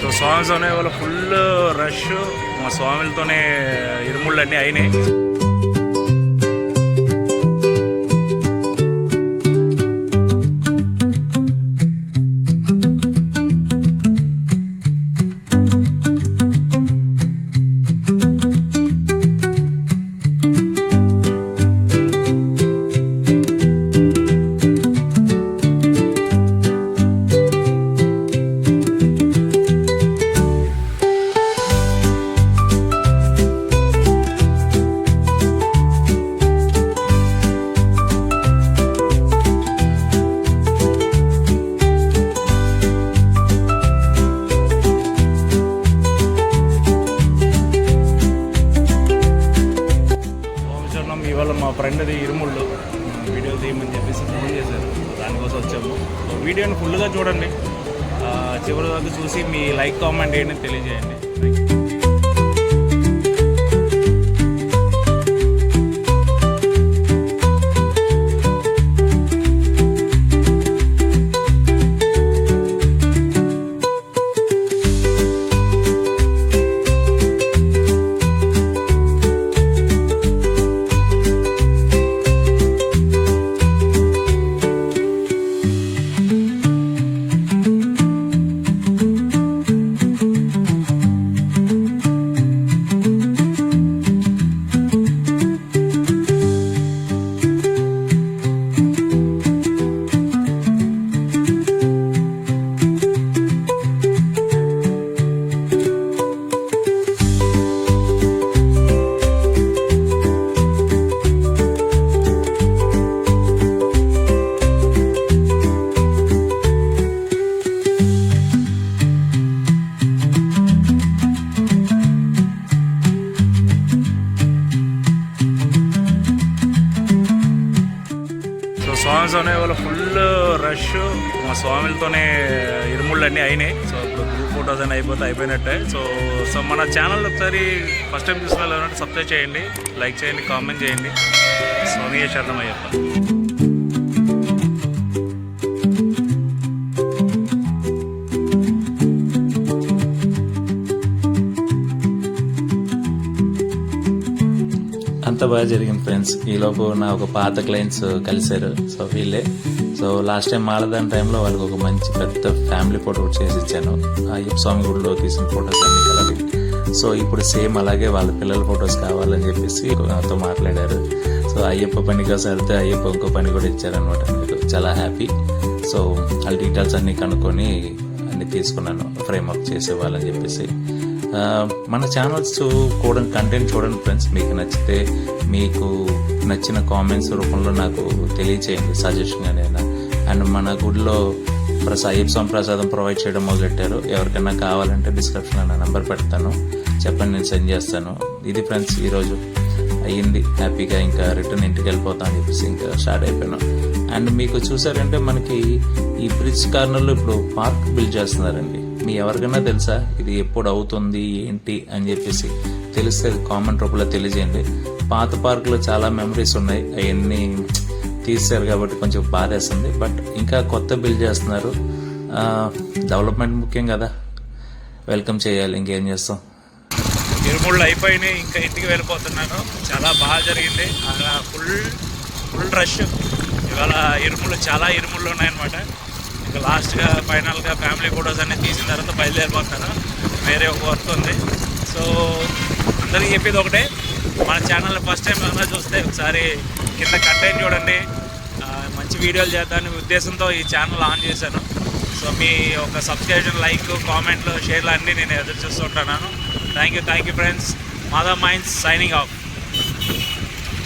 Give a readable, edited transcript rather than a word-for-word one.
So స్వామితోనే వాళ్ళ full rush, మా స్వామిలతోనే ఇరుముళ్ళన్నీ అయినాయి. ఇవాళ మా ఫ్రెండ్ది ఇరుముళ్ళు వీడియో తీయమని చెప్పేసి ఫోన్ చేశారు, దానికోసం వచ్చాము. వీడియోని ఫుల్గా చూడండి, చివరి వరకు చూసి మీ లైక్ కామెంట్ ఏంటని తెలియజేయండి. స్వామితోనే వాళ్ళ ఫుల్ రష్, మా స్వామిలతోనే ఇరుముళ్ళన్నీ అయినాయి. సో ఇప్పుడు గ్రూప్ ఫోటోస్ అని అయిపోయినట్టే. సో మన ఛానల్ ఒకసారి ఫస్ట్ టైం చూసిన వాళ్ళు సబ్స్క్రైబ్ చేయండి, లైక్ చేయండి, కామెంట్ చేయండి. సోనియా శరణమయ్యప్ప. అంత బాగా జరిగింది ఫ్రెండ్స్. ఈలోపు నా ఒక పాత క్లయింట్స్ కలిశారు. సో వీళ్ళే. సో లాస్ట్ టైం మాలదాని టైంలో వాళ్ళకి ఒక మంచి పెద్ద ఫ్యామిలీ ఫోటో చేసి ఇచ్చాను, అయ్యప్ప స్వామి గుడిలో తీసిన ఫొటోస్ అన్ని కలిపి. సో ఇప్పుడు సేమ్ అలాగే వాళ్ళ పిల్లల ఫొటోస్ కావాలని చెప్పేసి నాతో మాట్లాడారు. సో అయ్యప్ప పని కోసం వెళ్తే అయ్యప్ప ఇంకో పని కూడా ఇచ్చారనమాట. మీకు చాలా హ్యాపీ. సో వాళ్ళ డీటెయిల్స్ అన్నీ కనుక్కొని అన్ని తీసుకున్నాను, ఫ్రేమ్అప్ చేసేవాళ్ళని చెప్పేసి. మన ఛానల్స్ కంటెంట్ చూడండి ఫ్రెండ్స్. మీకు నచ్చితే మీకు నచ్చిన కామెంట్స్ రూపంలో నాకు తెలియచేయండి, సజెషన్గానైనా. అండ్ మన గుడిలో అయ్యప్ప స్వామి ప్రసాదం ప్రొవైడ్ చేయడం మొదలెట్టారు. ఎవరికైనా కావాలంటే డిస్క్రిప్షన్లో నా నెంబర్ పెడతాను, చెప్పండి, నేను సెండ్ చేస్తాను. ఇది ఫ్రెండ్స్ ఈరోజు అయ్యింది. హ్యాపీగా ఇంకా రిటర్న్ ఇంటికి వెళ్ళిపోతాం అని చెప్పేసి ఇంకా స్టార్ట్ అయిపోయాను. అండ్ మీకు చూసారంటే మనకి ఈ బ్రిడ్జ్ కార్నర్లో ఇప్పుడు పార్క్ బిల్డ్ చేస్తున్నారండి. మీ ఎవరికైనా తెలుసా ఇది ఎప్పుడు అవుతుంది ఏంటి అని చెప్పేసి తెలిస్తే కామెంట్ రూపంలో తెలియజేయండి. పాత పార్కులో చాలా మెమరీస్ ఉన్నాయి, అవన్నీ తీసారు కాబట్టి కొంచెం బాధేస్తుంది. బట్ ఇంకా కొత్త బిల్డ్ చేస్తున్నారు. డెవలప్మెంట్ ముఖ్యం కదా, వెల్కమ్ చేయాలి, ఇంకేం చేస్తాం. ఇరుముళ్ళు అయిపోయినాయి, ఇంకా ఇంటికి వెళ్ళిపోతున్నాను. చాలా బాగా జరిగింది, అలా ఫుల్ రష్. ఇవాళ చాలా ఇరుముళ్ళు ఉన్నాయన్నమాట. ఇంకా లాస్ట్గా ఫైనల్గా ఫ్యామిలీ ఫొటోస్ అన్నీ తీసిన తర్వాత బయలుదేరిపోతాను. వేరే ఒక వర్క్ ఉంది. సో అందరికీ చెప్పేది ఒకటే, మన ఛానల్ ఫస్ట్ టైం ఏమైనా చూస్తే ఒకసారి కింద కంటెంట్ చూడండి. మంచి వీడియోలు చేద్దామనే ఉద్దేశంతో ఈ ఛానల్ ఆన్ చేశాను. సో మీ ఒక సబ్స్క్రిప్షన్, లైక్, కామెంట్లు, షేర్లు అన్నీ నేను ఎదురు చూస్తూ ఉంటున్నాను. Thank you friends. Madhav minds signing off.